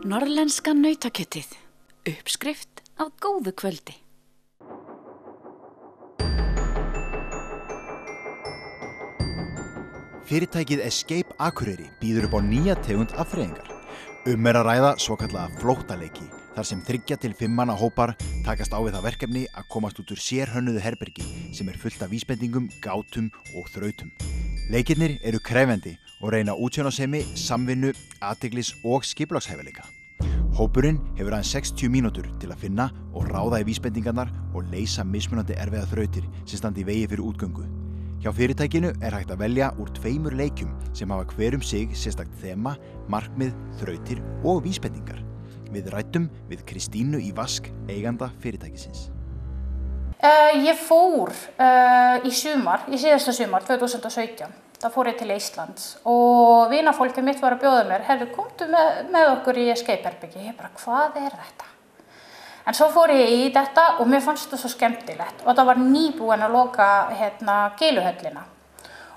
Norðlenska nautakjötið. Uppskrift af góðu kvöldi. Fyrirtækið Escape Akureyri býður upp á nýja tegund afþreyingar. Að ræða svokallaða flóttaleiki, þar sem 3 til 5 manna hópar takast á við það verkefni að komast út úr sérhönnuðu herbergi sem fullt af vísbendingum, gátum og þrautum. Leikirnir eru krefjandi og reyna útsjónarsemi, samvinnu, athyglis og skipulagshæfileika. Hópurinn hefur aðeins 60 mínútur til að finna og ráða í vísbendingarnar og leysa mismunandi erfiða þrautir sem standa í vegi fyrir útgöngu. Hjá fyrirtækinu hægt að velja úr 2 leikjum sem hafa hver sig sérstakt þema, markmið, þrautir og vísbendingar. Við ræddum við Kristínu í Vask, eiganda fyrirtækisins. Ég fór í síðasta sumar, 2017. Það fór ég til Íslands og vinafólkið mitt var að bjóða mér, herðu, komdu með okkur í Escape-herbyggi. Ég bara, hvað er þetta? En svo fór ég í þetta og mér fannst það svo skemmtilegt og það var nýbúin að loka Geiluhöllina.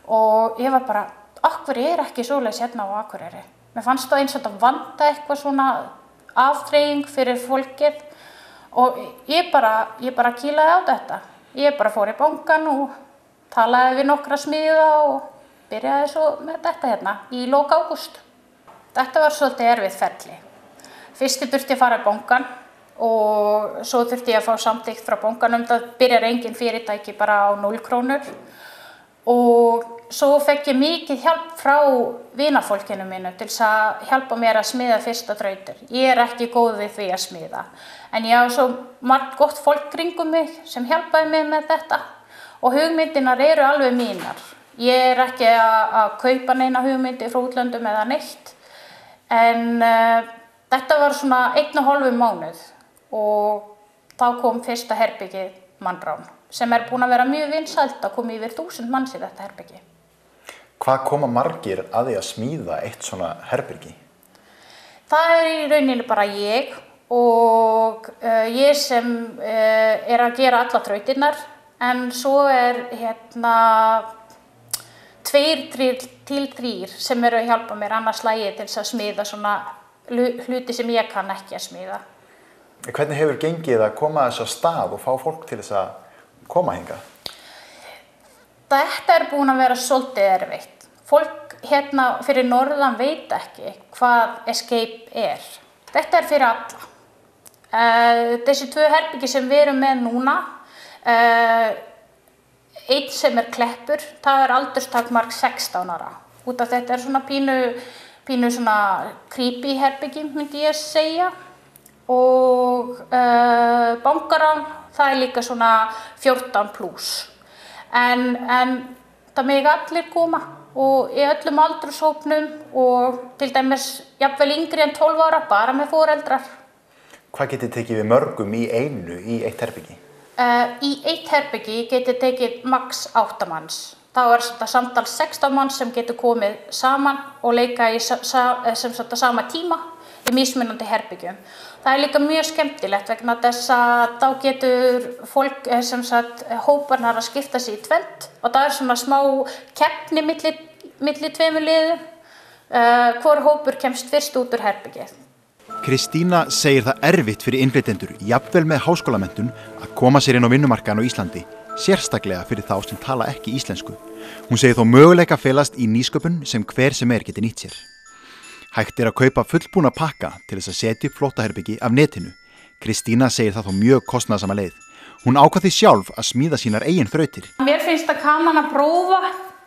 Og ég var bara, akkur er ekki svoleiðis hérna á Akureyri. Mér fannst það eins og þetta vanta eitthvað svona afþreying fyrir fólkið og ég bara kýlaði á þetta. Ég bara fór í bankann og talaði við nokkra smiða og byrjaði svo með þetta hérna í lok ágúst. Þetta var svolítið erfið ferli. Fyrst þurfti ég að fara í bankann og svo þurfti ég að fá samþykkt frá bankanum. Það byrjar engin fyrirtæki bara á 0 krónur. Og svo fekk ég mikið hjálp frá vinafólkinu mínu til að hjálpa mér að smíða fyrsta þrautir. Ég er ekki góð við því að smíða. En ég á svo margt gott fólk kringum mig sem hjálpaði mig með þetta. Og hugmyndinar eru alveg mínar. Ég er ekki að kaupa neina hugmyndi frá útlöndum eða neitt. En þetta var svona 1,5 mánuð og þá kom fyrsta herbergið Mannrán sem búin að vera mjög vinsælt að koma yfir 1000 manns í þetta herbergi. Hvað koma margir að því að smíða eitt svona herbergi? Það í rauninni bara ég og ég sem að gera alla þrautirnar en svo 2 til 3 sem að hjálpa mér annars lagi til að smíða svona hluti sem ég kann ekki að smíða. Hvernig hefur gengið að koma þess á stað og fá fólk til þess að koma hingað? Þetta búin að vera svolítið erfitt. Fólk hérna fyrir norðan veit ekki hvað Escape er. Þetta fyrir alla. Þessi 2 herbergi sem við erum með núna, einn sem Kleppur, það aldurstakmark 16 ára. Út af þetta svona pínu svona creepy herbergi, myndi ég segja. Og bankarán, það líka svona 14+. En það mega allir koma og í öllum aldurshópnum og til dæmis jafnvel yngri en 12 ára, bara með foreldrar. Hvað getið tekið við mörgum í einu í eitt herbergi? Í eitt herbergi getið tekið max 8 manns. Þá þetta samtals 16 manns sem getur komið saman og leika í sama tíma í mismunandi herbergjum. Það líka mjög skemmtilegt vegna þess að þá getur fólk hóparnar að skipta sig í 2 og það svona smá keppni milli 2 liðum. Hvor hópur kemst fyrst út úr herbergið. Kristína segir það erfitt fyrir innflytjendur, jafnvel með háskólamenntun, að koma sér inn á vinnumarkaðinn á Íslandi, sérstaklega fyrir þá sem tala ekki íslensku. Hún segir þó möguleika felast í nýsköpun sem hver sem geti nýtt sér. Hægt að kaupa fullbúna pakka til þess að setja upp flóttaherbergi af netinu. Kristína segir það þó mjög kostnaðarsama leið. Hún ákvað því sjálf að smíða sínar eigin þrautir. Mér finnst það gaman að prófa.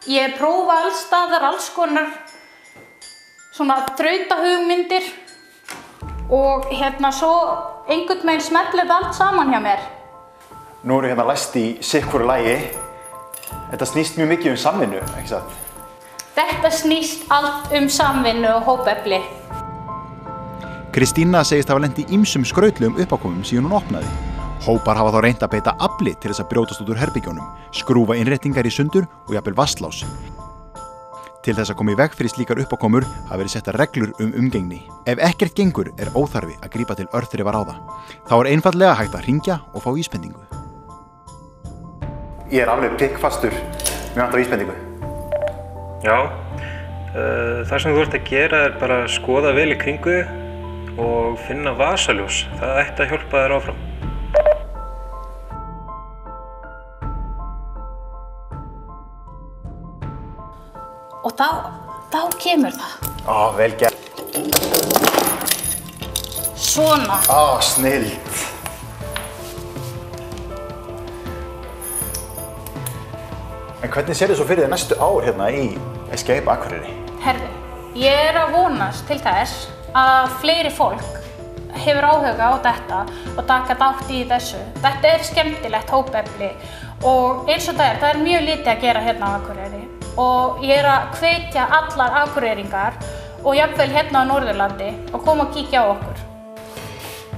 Ég prófa alls staðar, alls konar svona þrautahugmyndir og svo einhvern veginn smellir allt saman hjá mér. Nú eru læst í sitthvoru lagi. Þetta snýst mjög mikið samvinnu, ekki satt? Þetta snýst allt samvinnu og hópefli. Kristína segist hafa lent í ýmsum skrautlegum uppákomum síðan hún opnaði. Hópar hafa þá reynt að beita afli til þess að brjótast út úr herbergjunum, skrúfa innréttingar í sundur og jafnvel vatnslás. Til þess að koma í veg fyrir slíkar uppákomur hafa verið settar reglur umgengni. Ef ekkert gengur óþarfi að grípa til örþrifaráða. Þá einfaldlega hægt að hringja og fá vísbendingu. Ég alveg pikkfastur. Mér vantar vísbendingu. Já, það sem þú ert að gera bara að skoða vel í kringu þig og finna vasaljós. Það ætti að hjálpa þér áfram. Og þá kemur það. Vel gert. Svona. Snillt. En hvernig sér þið svo fyrir þið næstu ár hérna í Escape Akureyri? Herði, ég að vonast til þess að fleiri fólk hefur áhuga á þetta og taka þátt í þessu. Þetta skemmtilegt hópefli og eins og það er mjög lítið að gera hérna á Akureyri. Og ég að hvetja allar akureyringar og jafnvel hérna á Norðurlandi að koma og kíkja á okkur.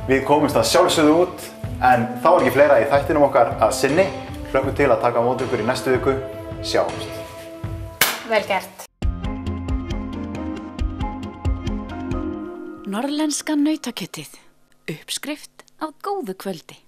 Við komumst að sjálfsögðu út, en þá ekki fleira í þættinum okkar að sinni. Hlökkum til að taka á móti ykkur í næstu viku. Sjáumst. Vel gert. Norðlenska nautakjötið. Uppskrift af góðu kvöldi.